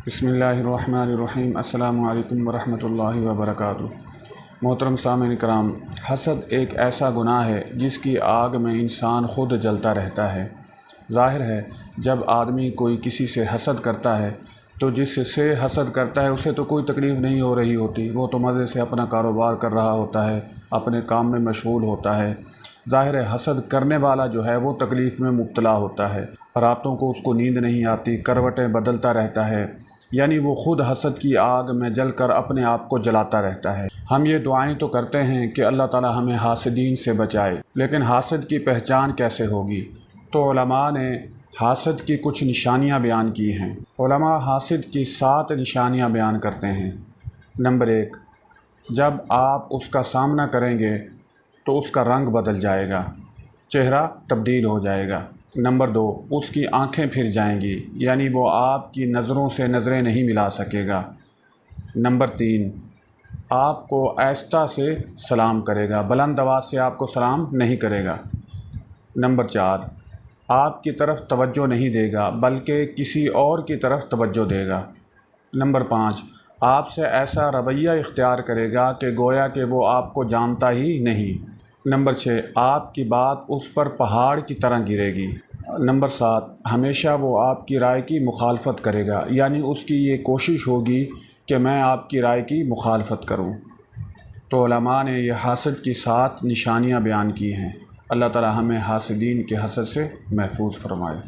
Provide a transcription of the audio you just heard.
بسم اللہ الرحمن الرحیم۔ السلام علیکم ورحمۃ اللہ وبرکاتہ۔ محترم سامعین کرام، حسد ایک ایسا گناہ ہے جس کی آگ میں انسان خود جلتا رہتا ہے۔ ظاہر ہے جب آدمی کوئی کسی سے حسد کرتا ہے تو جس سے حسد کرتا ہے اسے تو کوئی تکلیف نہیں ہو رہی ہوتی، وہ تو مزے سے اپنا کاروبار کر رہا ہوتا ہے، اپنے کام میں مشغول ہوتا ہے۔ ظاہر ہے حسد کرنے والا جو ہے وہ تکلیف میں مبتلا ہوتا ہے، راتوں کو اس کو نیند نہیں آتی، کروٹیں بدلتا رہتا ہے، یعنی وہ خود حسد کی آگ میں جل کر اپنے آپ کو جلاتا رہتا ہے۔ ہم یہ دعائیں تو کرتے ہیں کہ اللہ تعالی ہمیں حاسدین سے بچائے، لیکن حاسد کی پہچان کیسے ہوگی؟ تو علماء نے حاسد کی کچھ نشانیاں بیان کی ہیں۔ علماء حاسد کی 7 نشانیاں بیان کرتے ہیں۔ نمبر 1، جب آپ اس کا سامنا کریں گے تو اس کا رنگ بدل جائے گا، چہرہ تبدیل ہو جائے گا۔ نمبر 2، اس کی آنکھیں پھر جائیں گی، یعنی وہ آپ کی نظروں سے نظریں نہیں ملا سکے گا۔ نمبر 3، آپ کو آہستہ سے سلام کرے گا، بلند آواز سے آپ کو سلام نہیں کرے گا۔ نمبر 4، آپ کی طرف توجہ نہیں دے گا بلکہ کسی اور کی طرف توجہ دے گا۔ نمبر 5، آپ سے ایسا رویہ اختیار کرے گا کہ گویا کہ وہ آپ کو جانتا ہی نہیں۔ نمبر 6، آپ کی بات اس پر پہاڑ کی طرح گرے گی۔ نمبر 7، ہمیشہ وہ آپ کی رائے کی مخالفت کرے گا، یعنی اس کی یہ کوشش ہوگی کہ میں آپ کی رائے کی مخالفت کروں۔ تو علماء نے یہ حاسد کی 7 نشانیاں بیان کی ہیں۔ اللہ تعالی ہمیں حاسدین کے حسد سے محفوظ فرمائے۔